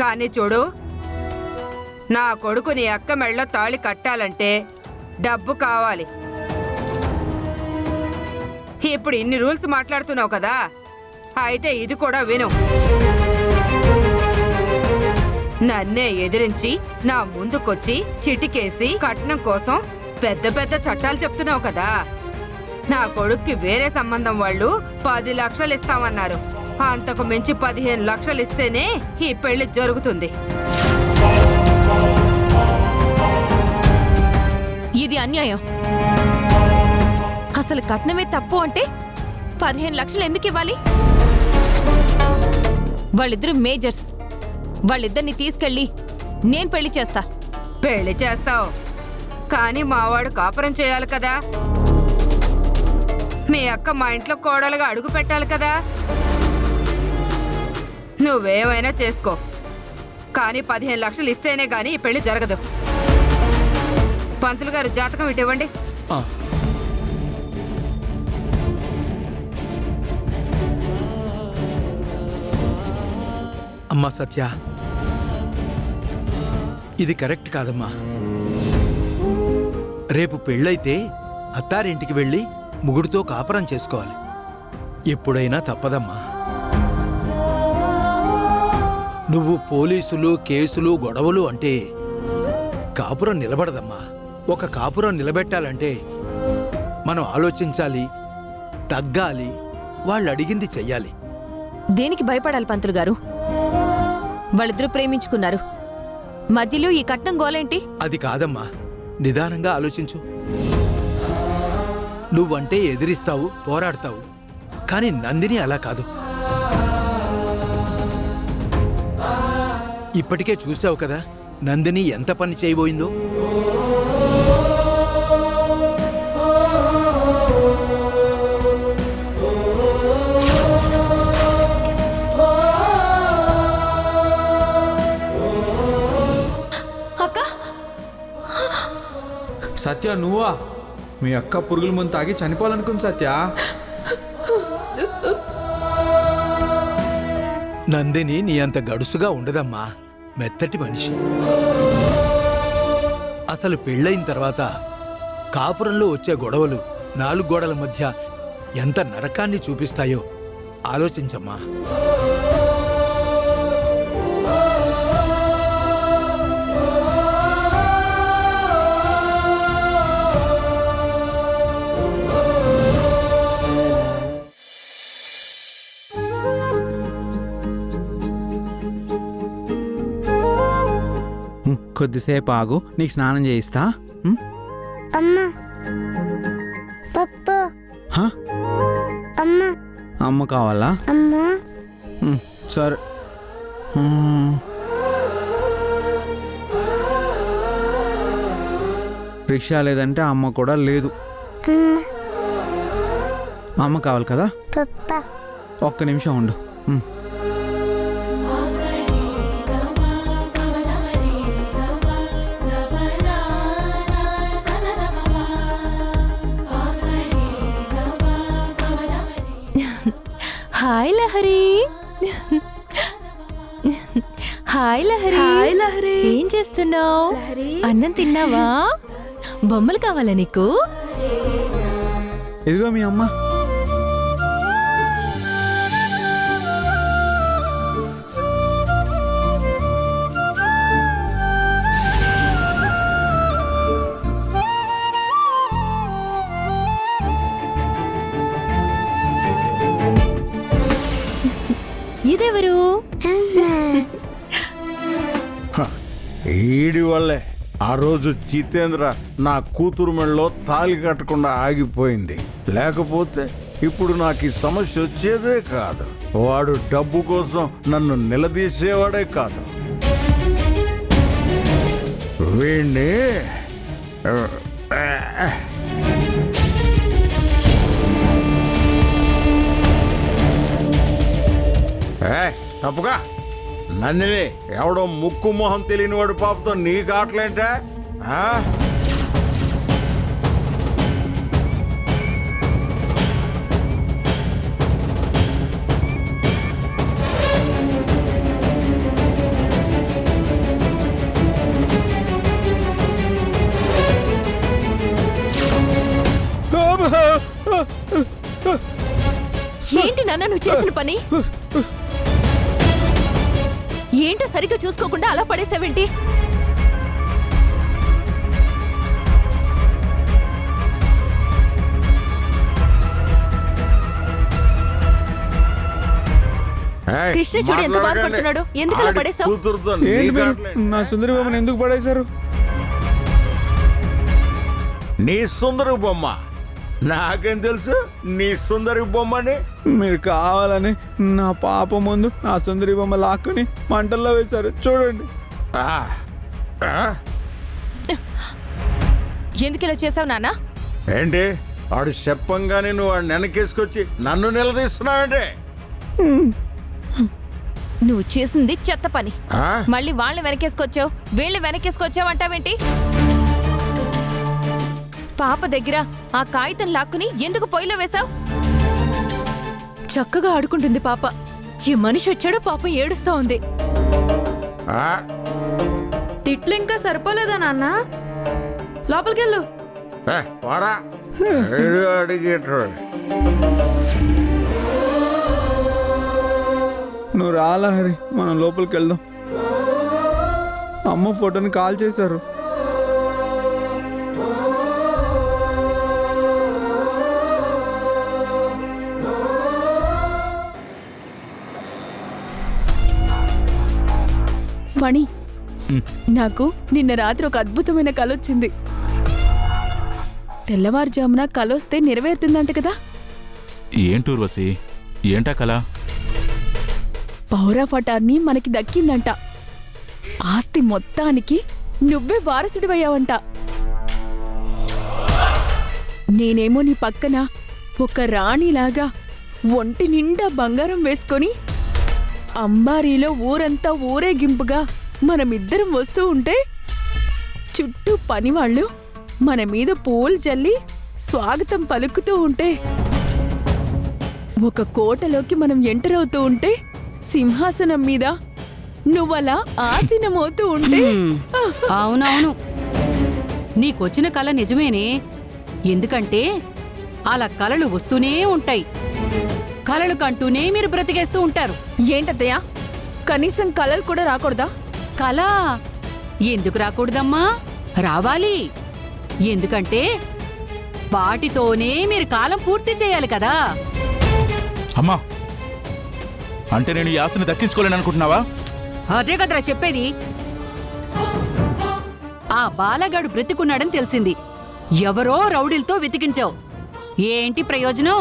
కానీ చూడు, నా కొడుకు నీ అక్క మెళ్ళో తాళి కట్టాలంటే డబ్బు కావాలి. ఇప్పుడు ఇన్ని రూల్స్ మాట్లాడుతున్నావు కదా, అయితే ఇది కూడా విను. నన్నే ఎదిరించి నా ముందుకొచ్చి చిటికేసి కట్నం కోసం పెద్ద పెద్ద చట్టాలు చెప్తున్నావు కదా. నా కొడుక్కి వేరే సంబంధం వాళ్ళు 10 లక్షలు ఇస్తామన్నారు. అంతకు మించి 15 లక్షలు ఇస్తేనే ఈ పెళ్లి జరుగుతుంది. ఇది అన్యాయం. అసలు కట్నమే తప్పు అంటే 15 లక్షలు ఎందుకు ఇవ్వాలి? వాళ్ళిద్దరు మేజర్స్. వాళ్ళిద్దరిని తీసుకెళ్ళి నేను పెళ్లి చేస్తా. పెళ్లి చేస్తావు, కానీ మావాడు కాపురం చేయాలి కదా. మీ అక్క మా ఇంట్లో కోడలుగా అడుగు పెట్టాలి కదా. నువ్వేమైనా చేసుకో, కానీ 15 లక్షలు ఇస్తేనే గాని ఈ పెళ్లి జరగదు. పంతులు గారు జాతకం ఇవ్వండి. అమ్మా సత్య, ఇది కరెక్ట్ కాదమ్మా. రేపు పెళ్ళైతే అత్తారింటికి వెళ్ళి ముగుడితో కాపురం చేసుకోవాలి. ఎప్పుడైనా తప్పదమ్మా. నువ్వు పోలీసులు, కేసులు, గొడవలు అంటే కాపురం నిలబడదమ్మా. ఒక కాపురం నిలబెట్టాలంటే మనం ఆలోచించాలి, తగ్గాలి, వాళ్ళు అడిగింది చెయ్యాలి. దేనికి భయపడాలి పంతులు గారు? వాళ్ళిద్దరూ ప్రేమించుకున్నారు. మధ్యలో ఈ కట్నం గోలేంటి? అది కాదమ్మా, నిదానంగా ఆలోచించు. నువ్వంటే ఎదిరిస్తావు, పోరాడతావు, కానీ నందిని అలా కాదు. ఇప్పటికే చూసావు కదా నందిని ఎంత పని చేయబోయిందో. సత్య, నువ్వా? మీ అక్క పురుగుల మందు తాగి చనిపోవాలనుకుంది సత్య. నందిని నీ అంత గడుసుగా ఉండదమ్మా, మెత్తటి మనిషి. అసలు పెళ్ళయిన తర్వాత కాపురంలో వచ్చే గొడవలు 4 గోడల మధ్య ఎంత నరకాన్ని చూపిస్తాయో ఆలోచించమ్మా. కొద్దిసేపు ఆగు, నీకు స్నానం చేయిస్తా. అమ్మా, పప్పు. హ? అమ్మా, అమ్మ కావాలా? అమ్మా. సరే. రిక్షా లేదంటే అమ్మ కూడా లేదు. అమ్మ కావాలి కదా? పప్ప. ఒక్క నిమిషం ఉండు. Hi Lahari. Hi Lahari. Hi Lahari. ఏం చేస్తున్నావు? అన్నం తిన్నావా? బొమ్మలు కావాలా నీకు? ఇదిగో మీ అమ్మ. ఇదెవరు? ఈడి వల్లే ఆ రోజు జితేంద్ర నా కూతురు మెడలో తాళి కట్టకుండా ఆగిపోయింది. లేకపోతే ఇప్పుడు నాకు ఈ సమస్య వచ్చేదే కాదు. వాడు డబ్బు కోసం నన్ను నిలదీసేవాడే కాదు. వీణ్ణి తప్పుగా నందిని, ఎవడో ముక్కు మొహం తెలియని వాడు పాపతో నీకు ఆటలేంటే? నువ్వు చేసిన పని? ఏంటో సరిగ్గా చూసుకోకుండా అలా పడేసావేంటి? ఏయ్, కృష్ణ చూడు ఎంత మాట్లాడకండి. బాధపడుతున్నాడు. ఎందుకు అలా ఆడి పడేశావ్? కూతురుతో ఏంటి నీకు మీరు ఆటలేంటి? నా సుందరి బొమ్మను ఎందుకు పడేశారు? నీ సుందరి బొమ్మ నాకేం తెలుసు నీ సుందరి బొమ్మని? మీరు కావాలని నా పాప ముందు నా సుందరి బొమ్మ లాక్కుని మంటల్లో వేశారు చూడండి. ఆ, ఆ? ఎందుకు ఇలా చేసావు నాన్న? ఏంటి వాడు చెప్పంగానే నువ్వు వాడిని వెనకేసుకొచ్చి నన్ను నిలదీస్తున్నావంటే? నువ్వు చేసింది చెత్త పని. ఆ? మళ్ళీ వాళ్ళని వెనకేసుకొచ్చావు, వీళ్ళని వెనకేసుకొచ్చావు అంటావేంటి? పాప దగ్గర ఆ కాగితం లాక్కుని ఎందుకు పొయ్యిలో వేశావు? చక్కగా ఆడుకుంటుంది పాప. ఈ మనిషి వచ్చాడు, పాపం ఏడుస్తా ఉంది. ఆ? తిట్లు ఇంకా సరిపోలేదా నాన్న? లోపలికెళ్ళు. ఏ, పోరా. ఏడు అడిగేటోడు. నువ్వు రాలా హరి, మనం లోపలికి వెళ్దాం. అమ్మ ఫోటోని కాల్ చేశారు. ఫణి, నాకు నిన్న రాత్రి ఒక అద్భుతమైన కల వచ్చింది. తెల్లవారుజామున కలొస్తే నెరవేరుతుందంట కదా. ఏంటూర్వశి, ఏంటా కళ? పౌరా ఫటాన్ని మనకి దక్కిందంట. ఆస్తి మొత్తానికి నువ్వే వారసుడివయ్యావంట. నేనేమో నీ పక్కన ఒక రాణిలాగా ఒంటి నిండా బంగారం వేసుకొని అంబారీలో ఊరంతా ఊరేగింపుగా మనమిద్దరం వస్తూ ఉంటే చుట్టూ పనివాళ్ళు మన మీద పూలు జల్లి స్వాగతం పలుకుతూ ఉంటే, ఒక కోటలోకి మనం ఎంటర్ అవుతూ ఉంటే సింహాసనం మీద నువ్వలా ఆసీనమవుతూ ఉంటే అవునవును, నీకొచ్చిన కళ నిజమేనే. ఎందుకంటే అలా కలలు వస్తూనే ఉంటాయి. కలలు కంటూనే మీరు బ్రతికేస్తూ ఉంటారు. ఏంటత్తయ్యా, కనీసం కలలు కూడా రాకూడదా? కళ ఎందుకు రాకూడదమ్మా? రావాలి. ఎందుకంటే వాటితోనే మీరు కాలం పూర్తి చేయాలి కదా. అమ్మా, అంటే నేను ఈ ఆశని దక్కించుకోలేను అనుకుంటున్నావా? అదే కదరా చెప్పేది. ఆ బాలగాడు బ్రతికున్నాడని తెలిసింది. ఎవరో రౌడీలతో వెతికించావు. ఏంటి ప్రయోజనం?